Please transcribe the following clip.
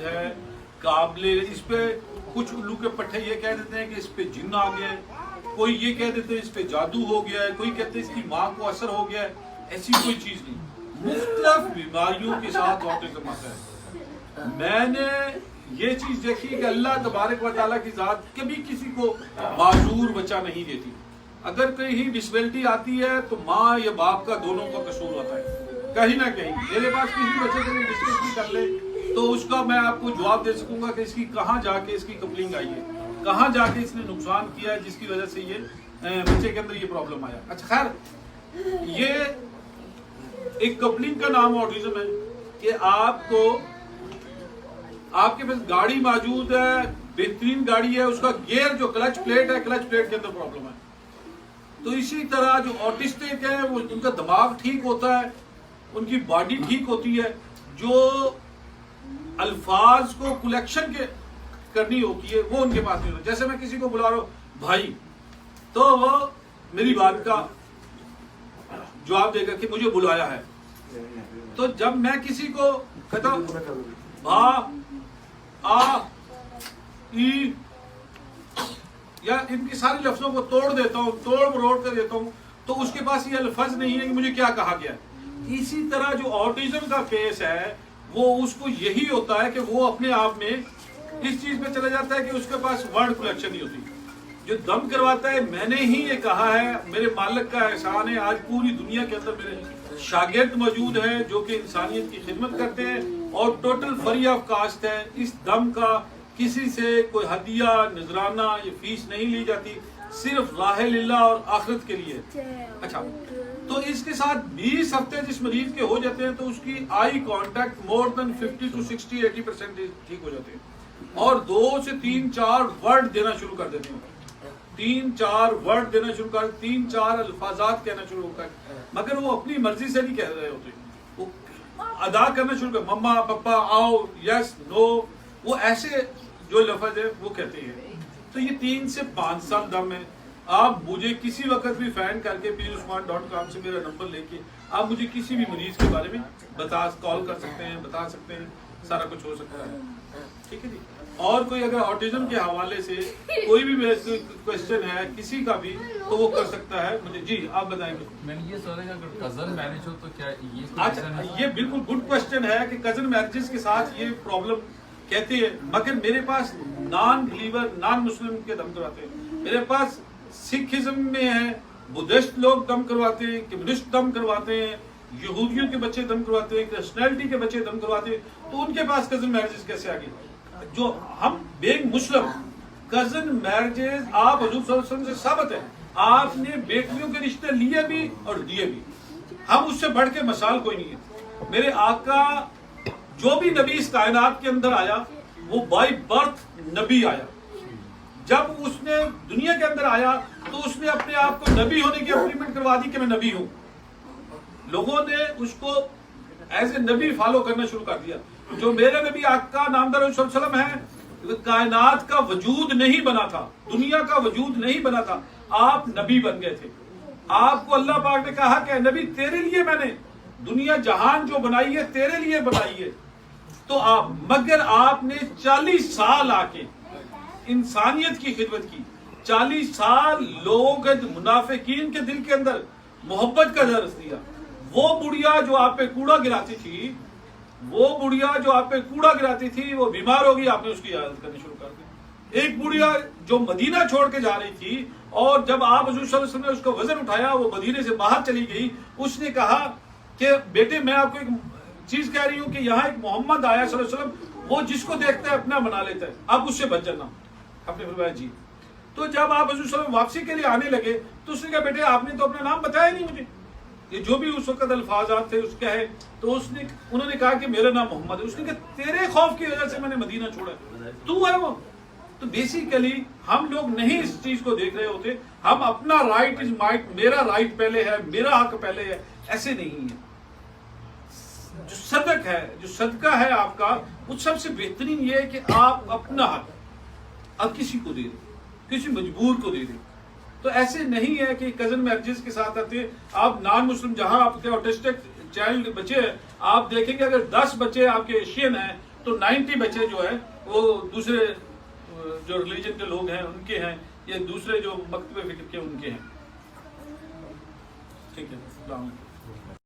ہے قابل. اس پہ کچھ الو کے پٹھے یہ کہہ دیتے ہیں کہ اس پہ جن آ گیا ہے, کوئی یہ کہہ دیتے ہیں اس پہ جادو ہو گیا ہے, کوئی کہتے ہیں اس کی ماں کو اثر ہو گیا ہے. ایسی کوئی چیز نہیں. مختلف بیماریوں کے ساتھ آٹزم آتا ہے. میں نے یہ چیز دیکھی کہ اللہ تبارک و تعالیٰ کی ذات کبھی کسی کو معذور بچہ نہیں دیتی. اگر کہیں ڈسیبلٹی آتی ہے تو ماں یا باپ کا دونوں کا قصور ہوتا ہے کہیں نہ کہیں. میرے پاس کسی بچے کے لیے ڈسکشن کر لے تو اس کا میں آپ کو جواب دے سکوں گا کہ اس کی کہاں جا کے اس کی کپلنگ آئی ہے, کہاں جا کے اس نے نقصان کیا ہے جس کی وجہ سے یہ بچے کے اندر یہ پرابلم آیا. اچھا خیر, یہ ایک کپلنگ کا نام آٹزم ہے کہ آپ کو آپ کے پاس گاڑی موجود ہے, بہترین گاڑی ہے, اس کا گیئر جو کلچ پلیٹ ہے, کلچ پلیٹ کے اندر پرابلم ہے. تو اسی طرح جو آٹسٹک ہیں وہ ان کا دماغ ٹھیک ہوتا ہے, ان کی باڈی ٹھیک ہوتی ہے, جو الفاظ کو کلیکشن کے کرنی ہوتی ہے وہ ان کے پاس نہیں ہوتا. جیسے میں کسی کو بلا رہا ہوں بھائی, تو وہ میری بات کا جواب دے گا کہ مجھے بلایا ہے. تو جب میں کسی کو کہتا ہوں بھا آ ای, یا ان کی ساری لفظوں کو توڑ دیتا ہوں, توڑ مروڑ کر دیتا ہوں, تو اس کے پاس یہ الفاظ نہیں ہے کہ مجھے کیا کہا گیا. اسی طرح جو آٹزم کا کیس ہے وہ اس کو یہی ہوتا ہے کہ وہ اپنے آپ میں اس چیز پہ چلا جاتا ہے کہ اس کے پاس ورڈ کلیکشن نہیں ہوتی. جو دم کرواتا ہے, میں نے ہی یہ کہا ہے, میرے مالک کا احسان ہے, آج پوری دنیا کے اندر میرے شاگرد موجود ہیں جو کہ انسانیت کی خدمت کرتے ہیں اور ٹوٹل فری آف کاسٹ ہے. اس دم کا کسی سے کوئی ہدیہ, نذرانہ یا فیس نہیں لی جاتی, صرف راہ للہ اور آخرت کے لیے. اچھا, تو اس کے ساتھ 20 ہفتے جس مریض کے ہو جاتے ہیں تو اس کی eye contact more then 50 to 60-80% ٹھیک ہو جاتے ہیں, اور 2 سے 3-4 ورڈ دینا شروع کر دیتے ہیں, 3-4 ورڈ دینا شروع کر, 3-4 الفاظات کہنا شروع کر, مگر وہ اپنی مرضی سے نہیں کہہ رہے ہوتے, وہ ادا کرنا شروع کر, مما پپا آؤ یس نو, وہ ایسے جو لفظ ہے وہ کہتے ہیں. تو یہ 3 سے 5 سال دم ہے. آپ مجھے کسی وقت بھی فین کر کے PeerUsman.com سے میرا نمبر لے کے آپ مجھے کسی بھی مریض کے بارے میں کال کر سکتے ہیں, بتا سکتے ہیں, سارا کچھ ہو سکتا ہے. ٹھیک ہے جی. اور کوئی اگر آٹزم کے حوالے سے کوئی بھی کوشچن ہے کسی کا بھی تو وہ کر سکتا ہے مجھے. جی آپ بتائیں گے. میں نے یہ سوال ہے کہ اگر کزن میرج ہو تو کیا یہ بالکل گڈ کوشچن ہے کہ کزن میرجز کے ساتھ یہ پرابلم کہتے ہیں, مگر میرے پاس نان بلیور, نان مسلم کے دم کرواتے ہیں. میرے پاس سکھزم میں ہے, بدھسٹ لوگ دم کرواتے ہیں, کمیونسٹ دم کرواتے ہیں, یہودیوں کے بچے دم کرواتے ہیں, کرسچنلٹی کے بچے دم کرواتے ہیں. تو ان کے پاس کزن میرجز کیسے آ گئی؟ جو ہم بینگ مسلم کزن میرجز آپ حضور صلی اللہ علیہ وسلم سے ثابت ہے, آپ نے بیٹیوں کے رشتے لیے بھی اور دیے بھی, ہم اس سے بڑھ کے مثال کوئی نہیں ہے. میرے آقا جو بھی نبی اس کائنات کے اندر آیا وہ بائی برتھ نبی آیا. جب اس نے دنیا کے اندر آیا تو اس نے اپنے آپ کو نبی ہونے کی اپلیمنٹ کروا دی کہ میں نبی ہوں. لوگوں نے اس کو ایز اے نبی فالو کرنا شروع کر دیا. جو میرے نبی آقا نامدار صلی اللہ علیہ وسلم ہے, کائنات کا وجود نہیں بنا تھا, دنیا کا وجود نہیں بنا تھا, آپ نبی بن گئے تھے. آپ کو اللہ پاک نے کہا کہ نبی تیرے لیے میں نے دنیا جہان جو بنائی ہے تیرے لیے بنائی ہے. تو آپ, مگر آپ نے 40 سال آ کے انسانیت کی خدمت کی, 40 سال لوگوں کے منافقین کے دل کے اندر محبت کا درس دیا. وہ بڑھیا جو آپ پہ کوڑا گراتی تھی, وہ بیمار ہوگی, آپ نے اس کی عیادت کرنی شروع کر دی. ایک بڑھیا جو مدینہ چھوڑ کے جا رہی تھی اور جب آپ حضور صلی اللہ علیہ وسلم نے اس کا وزن اٹھایا وہ مدینے سے باہر چلی گئی, اس نے کہا کہ بیٹے میں آپ کو ایک چیز کہہ رہی ہوں کہ یہاں ایک محمد آیا صلی اللہ علیہ وسلم, وہ جس کو دیکھتا ہے اپنا بنا لیتا ہے, آپ اس سے بچ جانا. آپ نے فرمایا جی. تو جب آپ حضور صلی اللہ علیہ وسلم واپسی کے لیے آنے لگے تو اس نے کہا بیٹے آپ نے تو اپنا نام بتایا نہیں مجھے, یہ جو بھی اس وقت الفاظات تھے اس کے ہے. تو انہوں نے کہا کہ میرا نام محمد ہے. اس نے کہا تیرے خوف کی وجہ سے میں نے مدینہ چھوڑا, تو ہے وہ. تو بیسیکلی ہم لوگ نہیں اس چیز کو دیکھ رہے ہوتے, ہم اپنا رائٹ از مائٹ, میرا رائٹ پہلے ہے, میرا حق پہلے ہے, ایسے نہیں ہے. جو صدق ہے, جو صدقہ ہے آپ کا, وہ سب سے بہترین یہ ہے کہ آپ اپنا حق اب کسی کو دے دیں, کسی مجبور کو دے دیں. تو ایسے نہیں ہے کہ کزن میرجز کے ساتھ آتے. آپ نان مسلم جہاں آپ کے آٹسٹک چائلڈ بچے ہیں, آپ دیکھیں گے اگر 10 بچے آپ کے ایشین ہیں تو 90 بچے جو ہیں وہ دوسرے جو ریلیجن کے لوگ ہیں ان کے ہیں، یا دوسرے جو مکتب فکر کے ان کے ہیں. ٹھیک ہے، السلام علیکم.